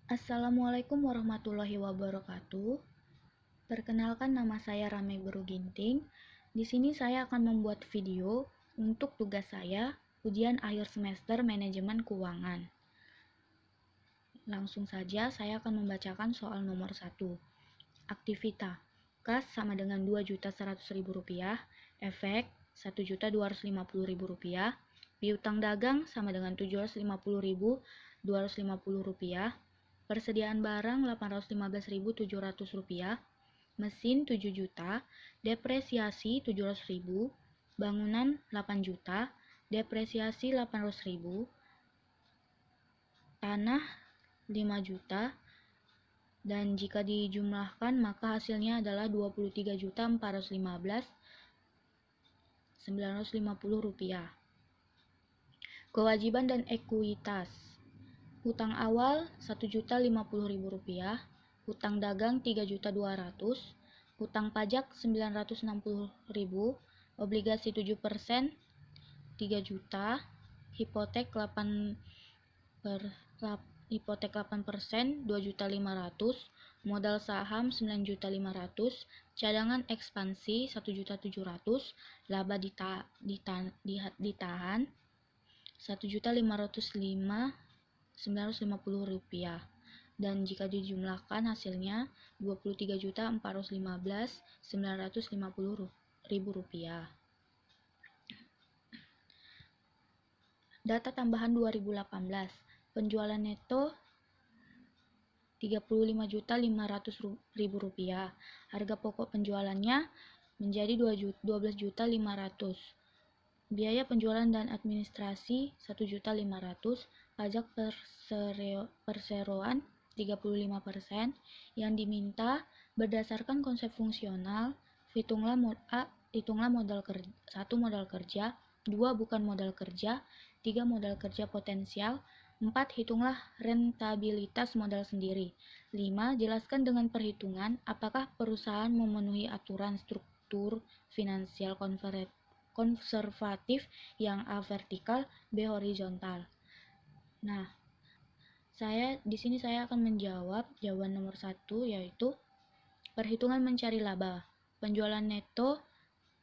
Assalamualaikum warahmatullahi wabarakatuh. Perkenalkan, nama saya Rame Guru Ginting. Di sini saya akan membuat video untuk tugas saya, ujian akhir semester manajemen keuangan. Langsung saja saya akan membacakan soal nomor 1. Aktivita. Kas sama dengan Rp2.100.000, efek Rp1.250.000, piutang dagang sama dengan Rp750.250, persediaan barang Rp815.700, mesin 7 juta, depresiasi 700.000, bangunan 8 juta, depresiasi 800.000, tanah 5 juta, dan jika dijumlahkan maka hasilnya adalah Rp23.415.950. Kewajiban dan ekuitas. Hutang awal Rp1.050.000, hutang dagang Rp3.200.000, hutang pajak Rp960.000, obligasi 7% 3 juta, hipotek 8% 2.500.000, modal saham 9.500.000, cadangan ekspansi 1.700.000, laba ditahan Rp1.505.950, dan jika dijumlahkan hasilnya Rp23.415.950. Data tambahan 2018. Penjualan neto Rp35.500.000. Harga pokok penjualannya menjadi Rp12.500.000. Biaya penjualan dan administrasi Rp1.500.000. Pajak perseroan 35%. Yang diminta berdasarkan konsep fungsional, hitunglah modal kerja, 1 modal kerja, 2 bukan modal kerja, 3 modal kerja potensial, 4 hitunglah rentabilitas modal sendiri, 5 jelaskan dengan perhitungan apakah perusahaan memenuhi aturan struktur finansial konservatif yang A vertikal, B horizontal. Nah, di sini saya akan menjawab jawaban nomor 1, yaitu perhitungan mencari laba. Penjualan neto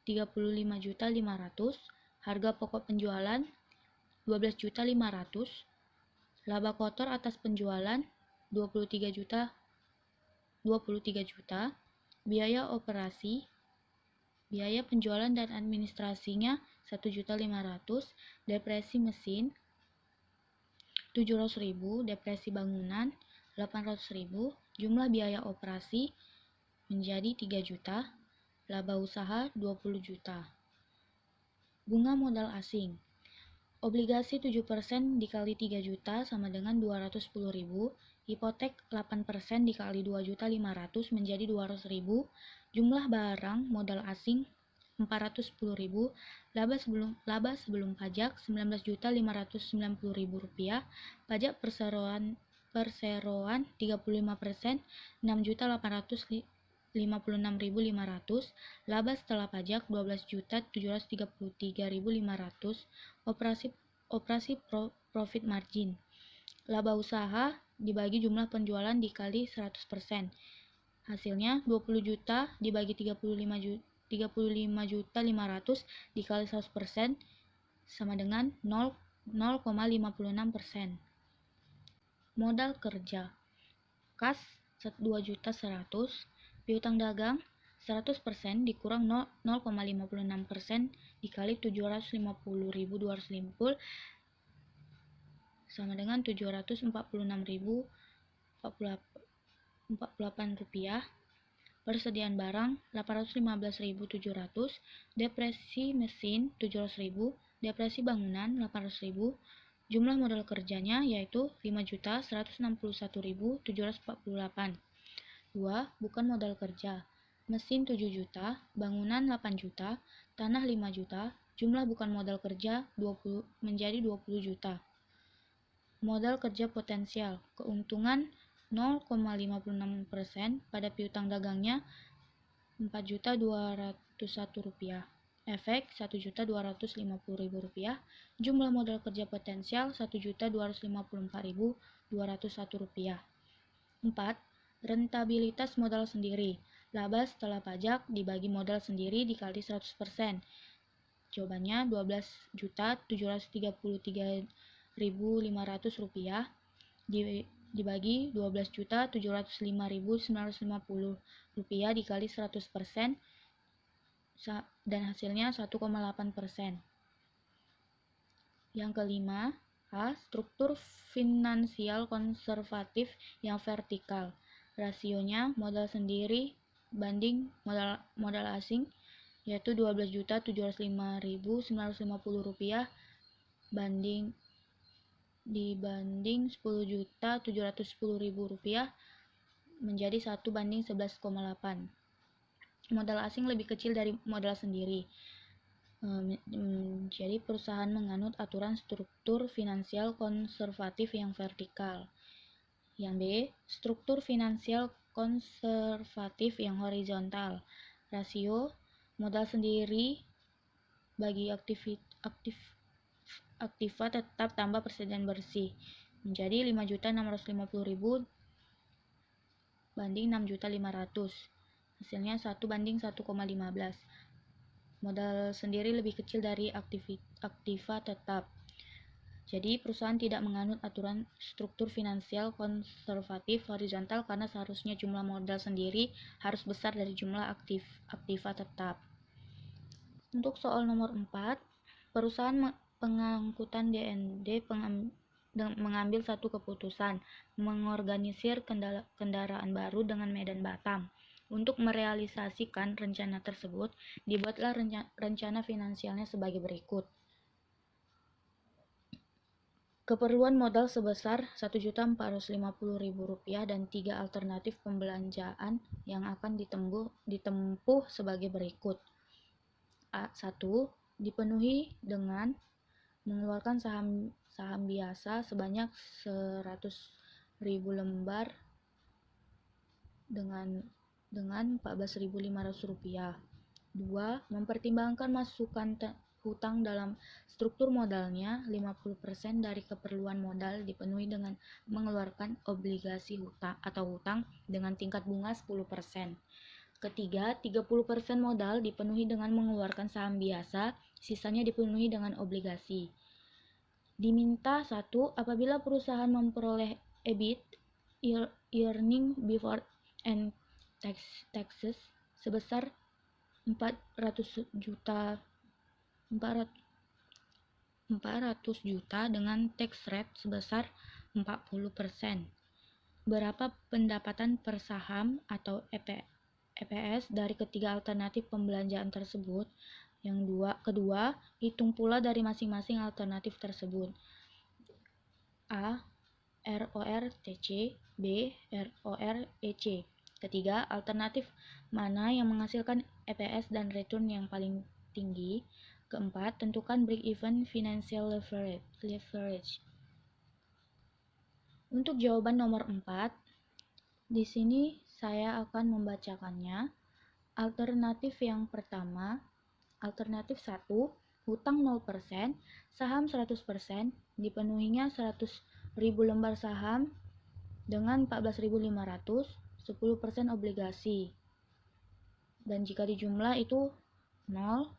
Rp35.500.000, harga pokok penjualan Rp12.500.000, laba kotor atas penjualan 23 juta, biaya operasi, biaya penjualan dan administrasinya Rp1.500.000, depresi mesin 700.000, depresi bangunan 800.000, jumlah biaya operasi menjadi 3 juta, laba usaha 20 juta. Bunga modal asing. Obligasi 7% dikali 3 juta sama dengan 210.000, hipotek 8% dikali 2.500.000 menjadi 200.000, jumlah barang modal asing 410.000, laba sebelum pajak Rp19.590.000, pajak perseroan 35%, Rp6.856.500, laba setelah pajak Rp12.733.500, operasi profit margin. Laba usaha dibagi jumlah penjualan dikali 100%. Hasilnya 20 juta dibagi 35.500 dikali 100% sama dengan 0,56%. Modal kerja. Kas 2.100.000, piutang dagang 100% dikurang 0,56% dikali 750.250 sama dengan Rp746.048. Persediaan barang Rp815.700, depresi mesin 700.000, depresi bangunan 800.000, jumlah modal kerjanya yaitu Rp5.161.748. 2. Bukan modal kerja. Mesin 7 juta, bangunan 8 juta, tanah 5 juta, jumlah bukan modal kerja menjadi 20 juta. Modal kerja potensial, keuntungan 0,56% pada piutang dagangnya Rp4.201.000, efek Rp1.250.000, jumlah modal kerja potensial Rp1.254.201. 4. Rentabilitas modal sendiri. Laba setelah pajak dibagi modal sendiri dikali 100%. Jawabannya Rp12.733.500 dibagi Rp12.705.950 dikali 100% dan hasilnya 1,8%. Yang kelima, A. Struktur finansial konservatif yang vertikal. Rasionya modal sendiri banding modal asing yaitu Rp12.705.950 dibanding Rp10.710.000 menjadi 1:11,8. Modal asing lebih kecil dari modal sendiri. Jadi perusahaan menganut aturan struktur finansial konservatif yang vertikal. Yang B, struktur finansial konservatif yang horizontal. Rasio modal sendiri bagi aktiva tetap tambah persediaan bersih menjadi 5.650.000 banding 6.500.000. Hasilnya 1:1,15. Modal sendiri lebih kecil dari aktiva tetap. Jadi perusahaan tidak menganut aturan struktur finansial konservatif horizontal karena seharusnya jumlah modal sendiri harus besar dari jumlah aktiva tetap. Untuk soal nomor 4, perusahaan pengangkutan DND mengambil satu keputusan, mengorganisir kendaraan baru dengan medan Batam. Untuk merealisasikan rencana tersebut, dibuatlah rencana finansialnya sebagai berikut. Keperluan modal sebesar Rp1.450.000 dan 3 alternatif pembelanjaan yang akan ditempuh sebagai berikut. A1. Dipenuhi dengan mengeluarkan saham biasa sebanyak 100.000 lembar dengan Rp14.500. 2. Mempertimbangkan masukan hutang dalam struktur modalnya 50% dari keperluan modal dipenuhi dengan mengeluarkan obligasi hutang dengan tingkat bunga 10%. Ketiga, 30% modal dipenuhi dengan mengeluarkan saham biasa, sisanya dipenuhi dengan obligasi. Diminta 1. Apabila perusahaan memperoleh EBIT, earning before and taxes sebesar 400 juta dengan tax rate sebesar 40%. Berapa pendapatan per saham atau EPS dari ketiga alternatif pembelanjaan tersebut? Kedua, hitung pula dari masing-masing alternatif tersebut. A. RORTC, B. ROREC. Ketiga, alternatif mana yang menghasilkan EPS dan return yang paling tinggi? Keempat, tentukan break-even financial leverage. Untuk jawaban nomor 4, di sini saya akan membacakannya. Alternatif yang pertama, alternatif 1, hutang 0%, saham 100%, dipenuhinya 100.000 lembar saham dengan 14.500, 10% obligasi. Dan jika dijumlah itu 0.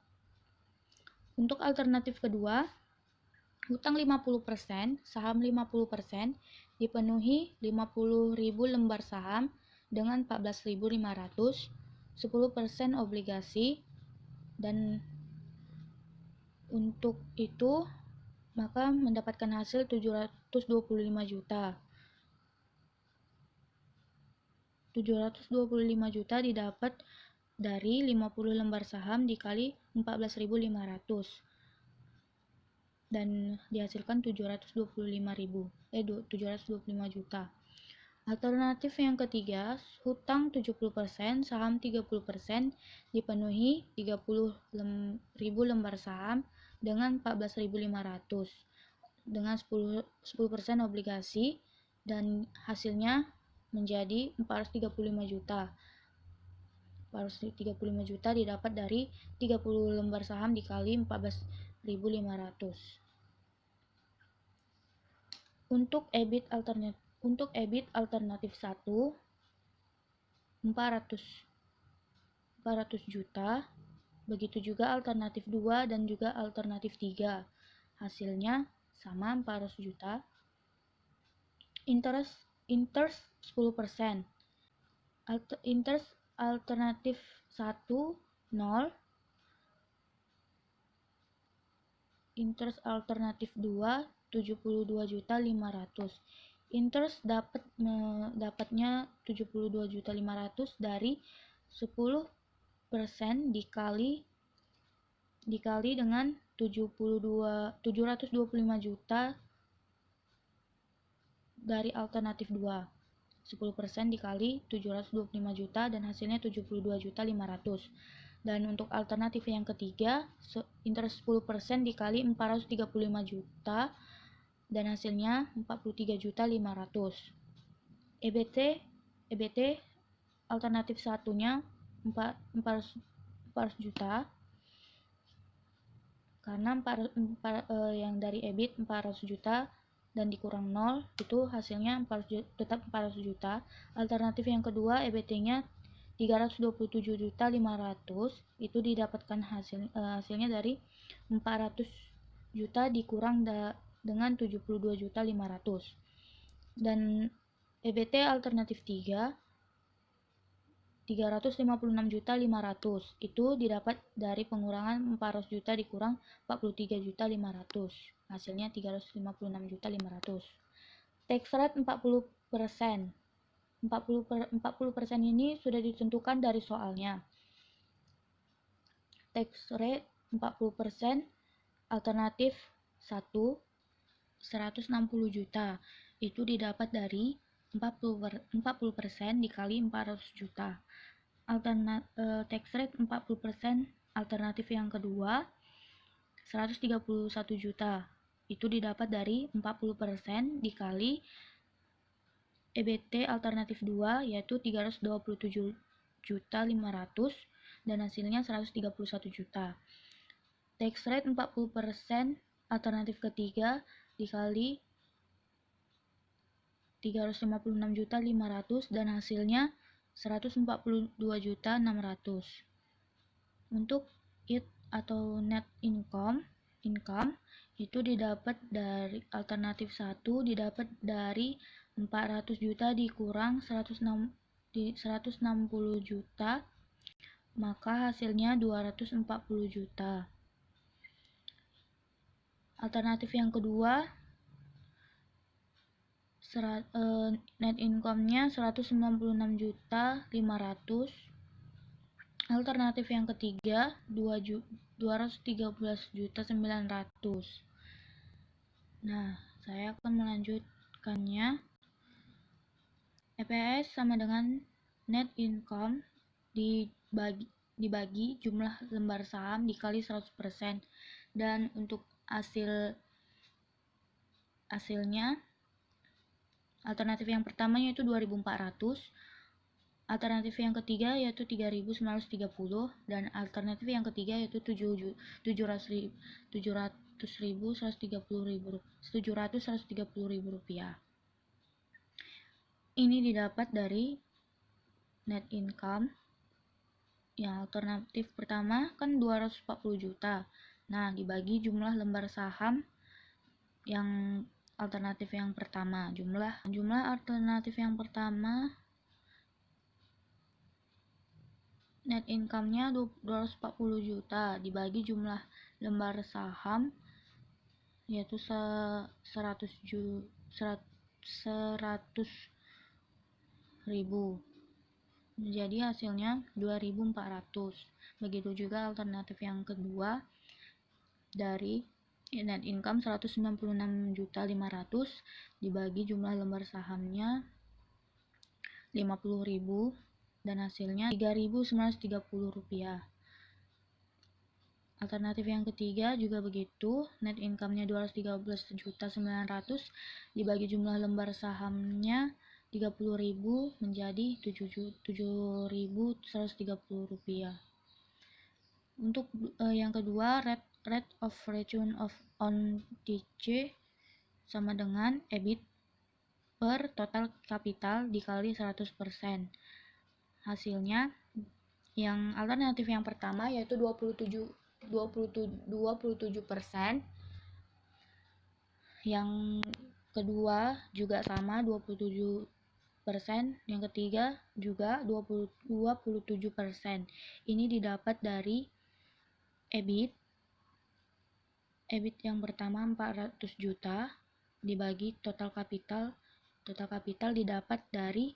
Untuk alternatif kedua, hutang 50%, saham 50%, dipenuhi 50.000 lembar saham dengan 14.500, 10% obligasi, dan untuk itu maka mendapatkan hasil 725 juta. 725 juta didapat dari 50 lembar saham dikali 14.500 dan dihasilkan 725 juta. Alternatif yang ketiga, hutang 70%, saham 30%, dipenuhi 30.000 lembar saham dengan 14.500 dengan 10% obligasi dan hasilnya menjadi 435 juta. 435 juta didapat dari 30 lembar saham dikali 14.500. Untuk EBIT Untuk EBIT alternatif 1 400 juta. Begitu juga alternatif 2 dan juga alternatif 3. Hasilnya sama 400 juta. Interest 10%. Interest alternatif 1 0. Interest alternatif 2 72.500. Interest dapatnya 72.500 dari 10% dikali dengan 725 juta dari alternatif 2. 10% dikali 725 juta dan hasilnya 72.500. Dan untuk alternatif yang ketiga, interest 10% dikali 435 juta dan hasilnya 43.500. EBT alternatif satunya 400 juta. Karena yang dari EBIT 400 juta dan dikurang 0 itu hasilnya tetap 400 juta. Alternatif yang kedua EBT-nya 327.500 itu didapatkan hasilnya dari 400 juta dikurang dengan 72.500. Dan EBT alternatif 3 356.500 itu didapat dari pengurangan 400 juta dikurang 43.500. Hasilnya 356.500. Tax rate 40%. 40% ini sudah ditentukan dari soalnya. Tax rate 40%, alternatif 1 160 juta. Itu didapat dari 40% dikali 400 juta. Tax rate 40%, alternatif yang kedua 131 juta. Itu didapat dari 40% dikali EBT alternatif 2 yaitu 327.500 dan hasilnya 131 juta. Tax rate 40%, alternatif ketiga dikali 356.500 dan hasilnya 142.600. Untuk IT atau net income itu didapat dari alternatif 1 didapat dari 400 juta dikurang 160 juta, maka hasilnya 240 juta. Alternatif yang kedua net income-nya 196.500. Alternatif yang ketiga 213.900. Nah, saya akan melanjutkannya. EPS sama dengan net income dibagi jumlah lembar saham dikali 100%. Dan untuk hasilnya alternatif yang pertama yaitu 2.400, alternatif yang ketiga yaitu 3.930 dan alternatif yang ketiga yaitu 700.130.000 rupiah. Ini didapat dari net income. Yang alternatif pertama kan 240 juta. Nah, dibagi jumlah lembar saham yang alternatif yang pertama. Jumlah alternatif yang pertama net income-nya 240 juta dibagi jumlah lembar saham yaitu 100.000. Jadi hasilnya 2.400. Begitu juga alternatif yang kedua dari net income 196.500 dibagi jumlah lembar sahamnya 50.000 dan hasilnya 3.930 rupiah. Alternatif yang ketiga juga begitu, net income-nya 213.900 dibagi jumlah lembar sahamnya 30.000 menjadi 7.130 rupiah. Untuk yang kedua, rate of return on DC sama dengan EBIT per total kapital dikali 100%. Hasilnya yang alternatif yang pertama yaitu 27%. Yang kedua juga sama 27%. Yang ketiga juga 27%. Ini didapat dari EBIT. EBIT yang pertama 400 juta dibagi total kapital. Total kapital didapat dari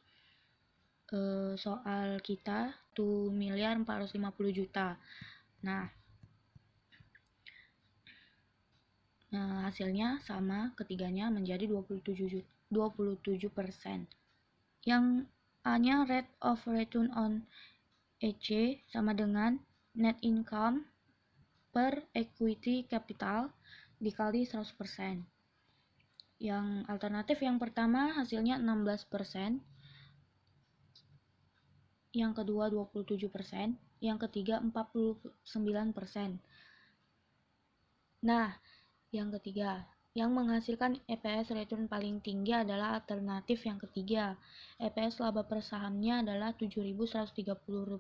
soal kita 1.450.000.000. Nah, hasilnya sama, ketiganya menjadi 27%. Yang A-nya rate of return on EC sama dengan net income per equity capital dikali 100%. Yang alternatif yang pertama hasilnya 16%, yang kedua 27%, yang ketiga 49%. Nah, yang ketiga, yang menghasilkan EPS return paling tinggi adalah alternatif yang ketiga. EPS laba per sahamnya adalah Rp7.130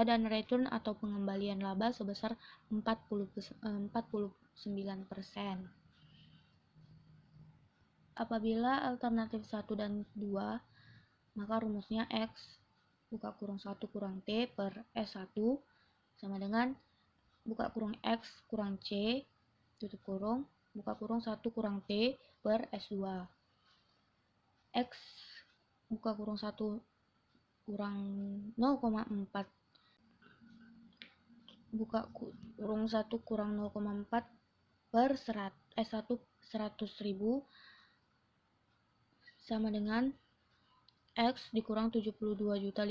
dan return atau pengembalian laba sebesar 49%. Apabila alternatif 1 dan 2, maka rumusnya X buka kurung 1 kurang T per S1 sama dengan buka kurung X kurang C tutup kurung buka kurung 1 kurang T per S2. X buka kurung 1 kurang 0,4 buka kurung 1 kurang 0,4 per S1 100.000 sama dengan X dikurang 72.500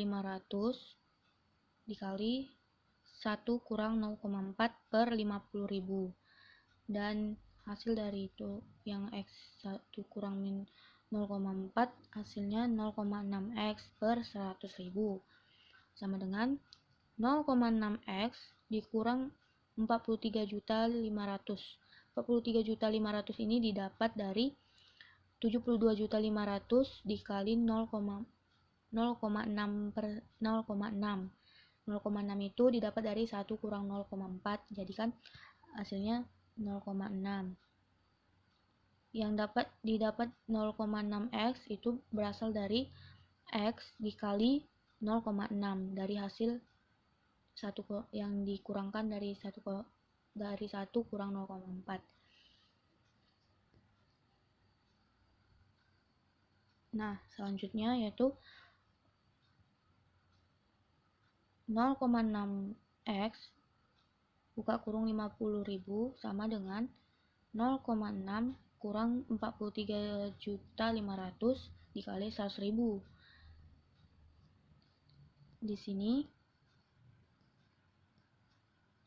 dikali 1 kurang 0,4 per 50.000. Dan hasil dari itu yang X1 kurang 0,4 hasilnya 0,6X per 100.000 sama dengan 0,6X dikurang 43.500. 43.500 ini didapat dari 72.500 dikali 0,6 per 0,6. 0,6 itu didapat dari 1 kurang 0,4, jadi kan hasilnya 0,6. Yang didapat 0,6x itu berasal dari x dikali 0,6 dari hasil 1 yang dikurangkan dari 1 kurang 0,4. Nah, selanjutnya yaitu 0,6x buka kurung 50.000 sama dengan 0,6 kurang 43.500 dikali 100.000. Di sini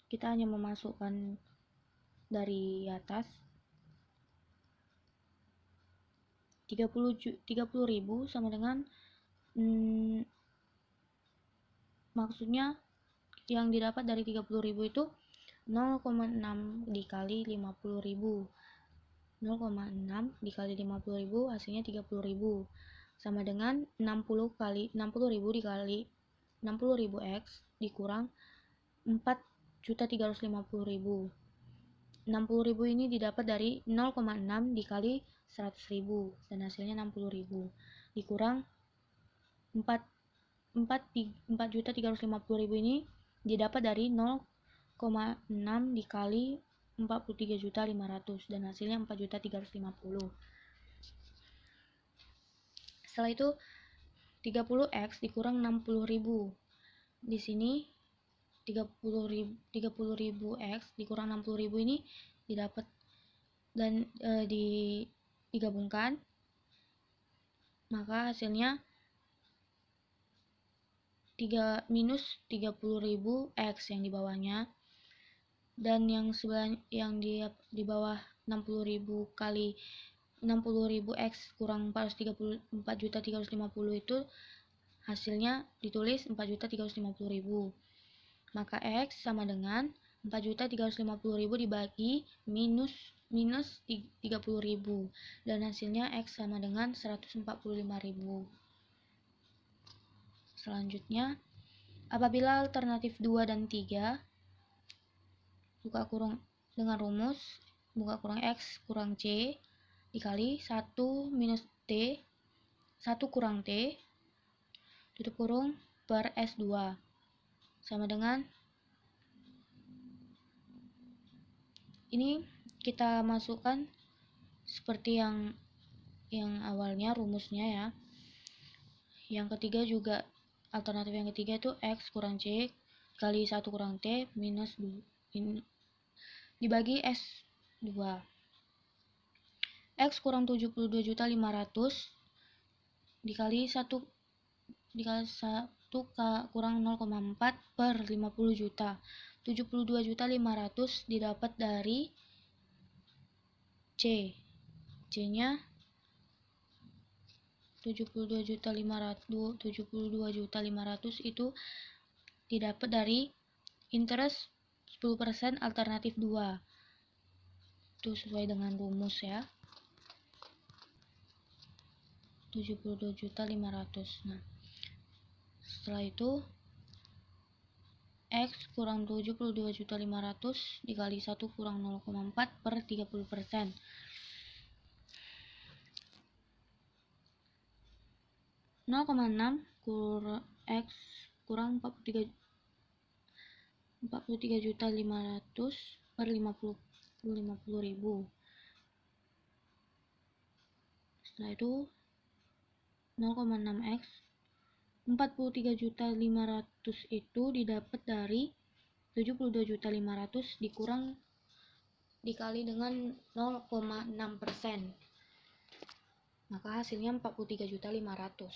kita hanya memasukkan dari atas 30.000 sama dengan maksudnya yang didapat dari 30.000 itu 0,6 dikali 50.000. 0,6 dikali 50.000 hasilnya 30.000 sama dengan 60.000 dikali 60.000x dikurang 4.350.000. 60.000 ini didapat dari 0,6 dikali 100.000 dan hasilnya 60.000 dikurang 4.350.000 ini didapat dari 0,6 dikali 43.500 dan hasilnya 4.350. Setelah itu 30x dikurang 60.000. Di sini 30.000x dikurang 60.000 ini didapat dan digabungkan, maka hasilnya minus 30.000x yang di bawahnya, dan yang sebelah yang di bawah 60.000 kali 60.000x kurang 4.350.000 itu hasilnya ditulis 4.350.000. Maka X sama dengan 4.350.000 dibagi minus minus 30.000 dan hasilnya X sama dengan 145.000. Selanjutnya, apabila alternatif 2 dan 3 buka kurung dengan rumus buka kurung X kurang C dikali 1 minus T 1 kurang T tutup kurung per S2 sama dengan ini kita masukkan seperti yang awalnya rumusnya ya. Yang ketiga juga alternatif yang ketiga itu X kurang C kali 1 kurang T minus 2 dibagi S2. X kurang 72.500 dikali 1 kurang 0,4 per 50 juta. 72.500 didapat dari C. C-nya 72.500 itu didapat dari interest 10% alternatif 2. Itu sesuai dengan rumus ya. 72.500. Nah, setelah itu X kurang 72.500 dikali 1 kurang 0,4 per 30%. X kurang 43.500 per 50.000. Setelah itu 0,6 X 43.500 itu didapat dari 72.500 dikali dengan 0,6%. Maka hasilnya 43.500.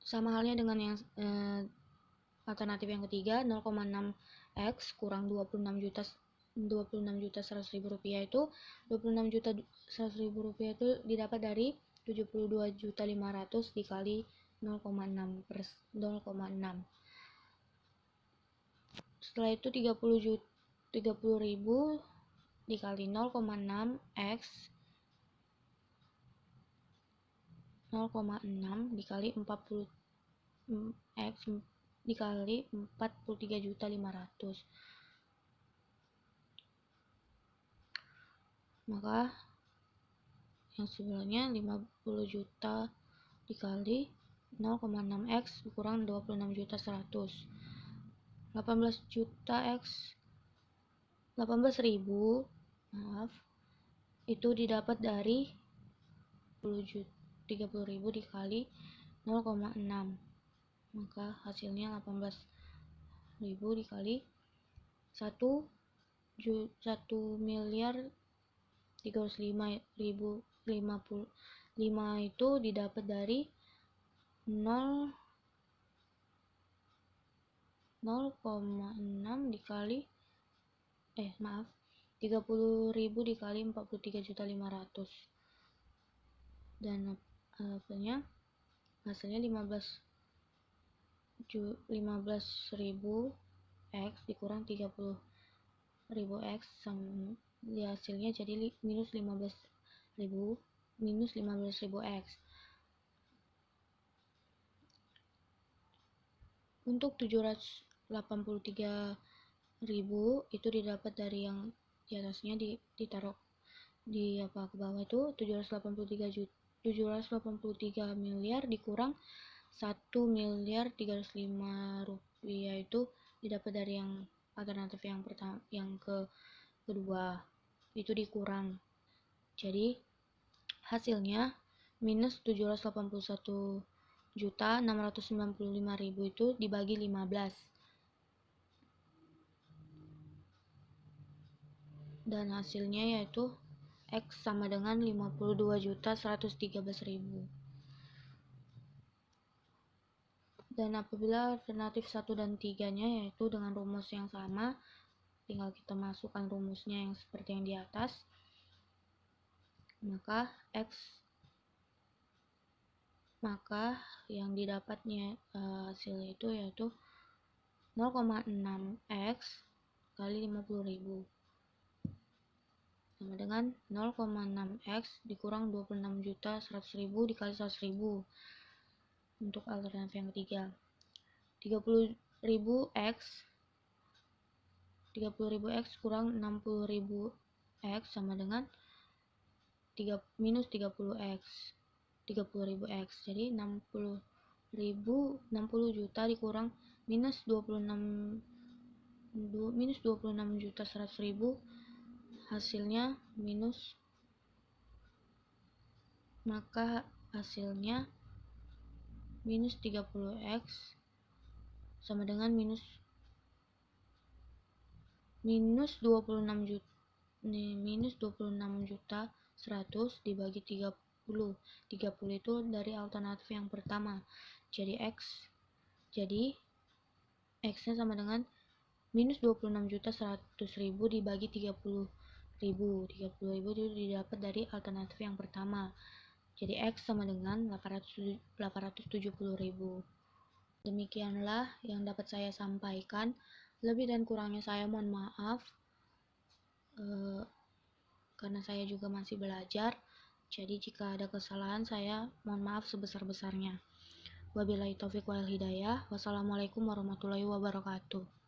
Sama halnya dengan yang alternatif yang ketiga 0,6 X kurang 26.100.000 rupiah itu 26.100.000 rupiah itu didapat dari 72.500 dikali 0,6. Setelah itu 30.000 dikali 0,6 X 0,6 dikali 40 X dikali 43.500. Maka yang sebelumnya 50 juta dikali 0,6 X kurang 26.100. 18 juta X 18.000 itu didapat dari 30.000 dikali 0,6. Maka hasilnya 18.000 dikali 1.305.055 itu didapat dari 0,6 dikali 30.000 dikali 43.500 dan hasilnya 15.000 X dikurang 30.000 X sama hasilnya jadi minus 15.000 X. Untuk 783.000 itu didapat dari yang di atasnya ditaruh di ke bawah itu 783 miliar dikurang 1.305.000 rupiah itu didapat dari yang alternatif yang pertama, yang kedua itu dikurang. Jadi hasilnya minus 781.695.000 itu dibagi 15. Dan hasilnya yaitu X sama dengan 52.113.000. Dan apabila alternatif 1 dan 3-nya yaitu dengan rumus yang sama, tinggal kita masukkan rumusnya yang seperti yang di atas, maka yang didapatnya hasil itu yaitu 0,6 X kali 50.000. sama dengan 0,6x dikurang 26.100.000 dikali 100.000. Untuk alternatif yang ketiga, 30.000x kurang 60.000x sama dengan minus 30.000x. Jadi 60 juta dikurang minus 26.100.000, hasilnya minus 30x sama dengan minus 26 juta 100 dibagi 30. 30 itu dari alternatif yang pertama. Jadi X-nya sama dengan minus 26.100.000 dibagi 30.000. 30.000 itu didapat dari alternatif yang pertama. Jadi X sama dengan 870.000. Demikianlah yang dapat saya sampaikan. Lebih dan kurangnya saya mohon maaf, karena saya juga masih belajar. Jadi jika ada kesalahan, saya mohon maaf sebesar-besarnya. Wabillahi taufiq wal hidayah. Wassalamualaikum warahmatullahi wabarakatuh.